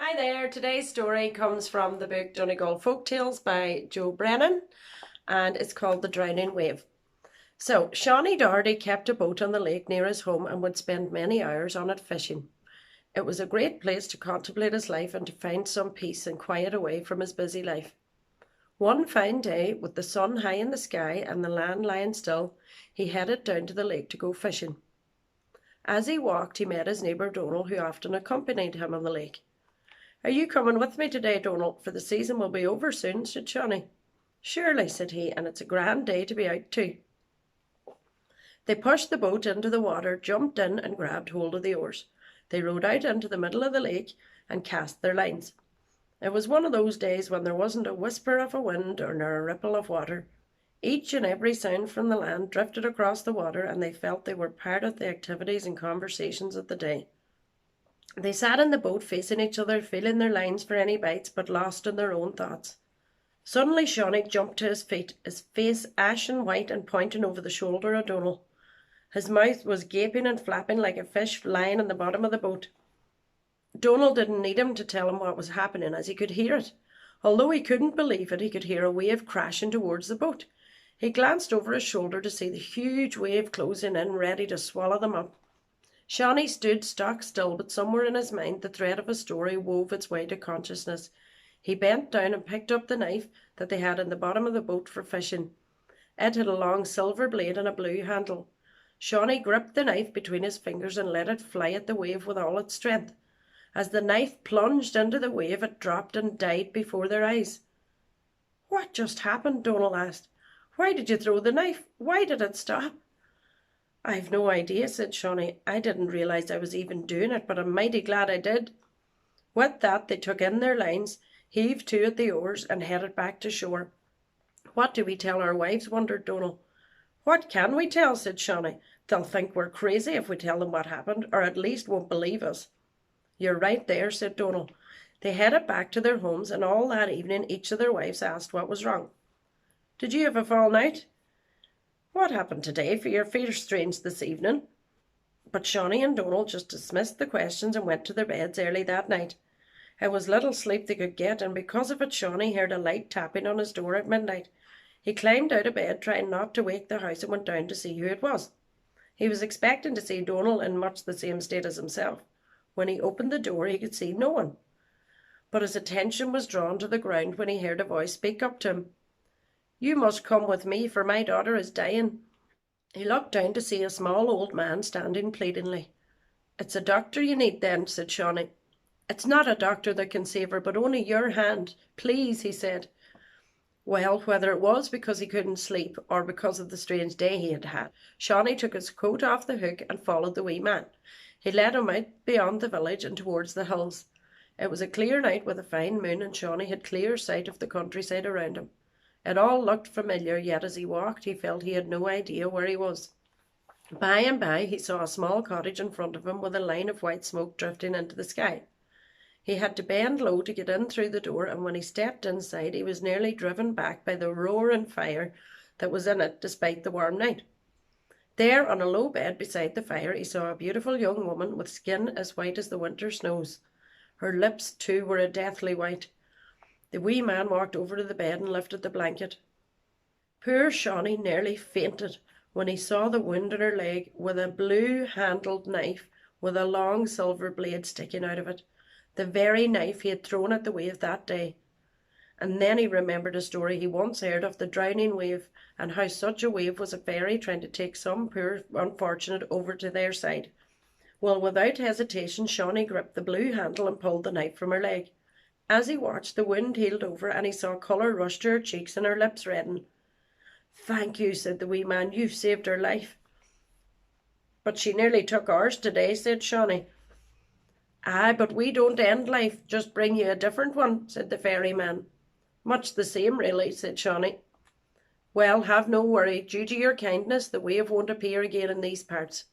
Hi there, today's story comes from the book Donegal Folk Tales by Joe Brennan and it's called The Drowning Wave. So, Shawnee Doherty kept a boat on the lake near his home and would spend many hours on it fishing. It was a great place to contemplate his life and to find some peace and quiet away from his busy life. One fine day, with the sun high in the sky and the land lying still, he headed down to the lake to go fishing. As he walked, he met his neighbour Donal, who often accompanied him on the lake. "Are you coming with me today, Donal? For the season will be over soon," said Shawnee. "Surely," said he, "and it's a grand day to be out too." They pushed the boat into the water, jumped in and grabbed hold of the oars. They rowed out into the middle of the lake and cast their lines. It was one of those days when there wasn't a whisper of a wind or nor a ripple of water. Each and every sound from the land drifted across the water, and they felt they were part of the activities and conversations of the day. They sat in the boat facing each other, feeling their lines for any bites, but lost in their own thoughts. Suddenly Shawnee jumped to his feet, his face ashen white and pointing over the shoulder of Donal. His mouth was gaping and flapping like a fish lying in the bottom of the boat. Donal didn't need him to tell him what was happening, as he could hear it. Although he couldn't believe it, he could hear a wave crashing towards the boat. He glanced over his shoulder to see the huge wave closing in, ready to swallow them up. Shawnee stood stock still, but somewhere in his mind the thread of a story wove its way to consciousness. He bent down and picked up the knife that they had in the bottom of the boat for fishing. It had a long silver blade and a blue handle. Shawnee gripped the knife between his fingers and let it fly at the wave with all its strength. As the knife plunged into the wave, it dropped and died before their eyes. "What just happened?" Donal asked. "Why did you throw the knife? Why did it stop?" "I've no idea," said Shawnee. "I didn't realise I was even doing it, but I'm mighty glad I did." With that, they took in their lines, heaved to at the oars, and headed back to shore. "What do we tell our wives?" wondered Donal. "What can we tell?" said Shawnee. "They'll think we're crazy if we tell them what happened, or at least won't believe us." "You're right there," said Donal. They headed back to their homes, and all that evening each of their wives asked what was wrong. "Did you have a fall night?" "What happened today, for your feet are strange this evening?" But Shawnee and Donal just dismissed the questions and went to their beds early that night. It was little sleep they could get, and because of it Shawnee heard a light tapping on his door at midnight. He climbed out of bed, trying not to wake the house, and went down to see who it was. He was expecting to see Donal in much the same state as himself. When he opened the door he could see no one. But his attention was drawn to the ground when he heard a voice speak up to him. "You must come with me, for my daughter is dying." He looked down to see a small old man standing pleadingly. "It's a doctor you need then," said Shawnee. "It's not a doctor that can save her, but only your hand. Please," he said. Well, whether it was because he couldn't sleep or because of the strange day he had had, Shawnee took his coat off the hook and followed the wee man. He led him out beyond the village and towards the hills. It was a clear night with a fine moon, and Shawnee had clear sight of the countryside around him. It all looked familiar, yet as he walked he felt he had no idea where he was. By and by he saw a small cottage in front of him with a line of white smoke drifting into the sky. He had to bend low to get in through the door, and when he stepped inside he was nearly driven back by the roaring fire that was in it despite the warm night. There on a low bed beside the fire he saw a beautiful young woman with skin as white as the winter snows. Her lips too were a deathly white. The wee man walked over to the bed and lifted the blanket. Poor Shawnee nearly fainted when he saw the wound in her leg, with a blue-handled knife with a long silver blade sticking out of it, the very knife he had thrown at the wave that day. And then he remembered a story he once heard of the drowning wave, and how such a wave was a fairy trying to take some poor unfortunate over to their side. Well, without hesitation Shawnee gripped the blue handle and pulled the knife from her leg. As he watched, the wound healed over, and he saw colour rush to her cheeks and her lips redden. "Thank you," said the wee man. "You've saved her life." "But she nearly took ours today," said Shawnee. "Aye, but we don't end life, just bring you a different one," said the fairy man. "Much the same, really," said Shawnee. "Well, have no worry. Due to your kindness, the wave won't appear again in these parts."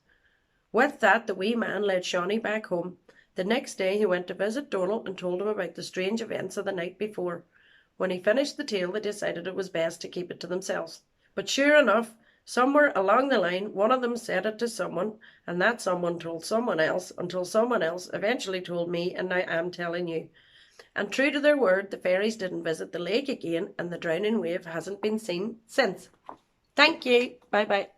With that, the wee man led Shawnee back home. The next day he went to visit Donal and told him about the strange events of the night before. When he finished the tale, they decided it was best to keep it to themselves. But sure enough, Somewhere along the line, one of them said it to someone, and that someone told someone else, until someone else eventually told me, and now I'm telling you. And true to their word, the fairies didn't visit the lake again, and the drowning wave hasn't been seen since. Thank you. Bye bye.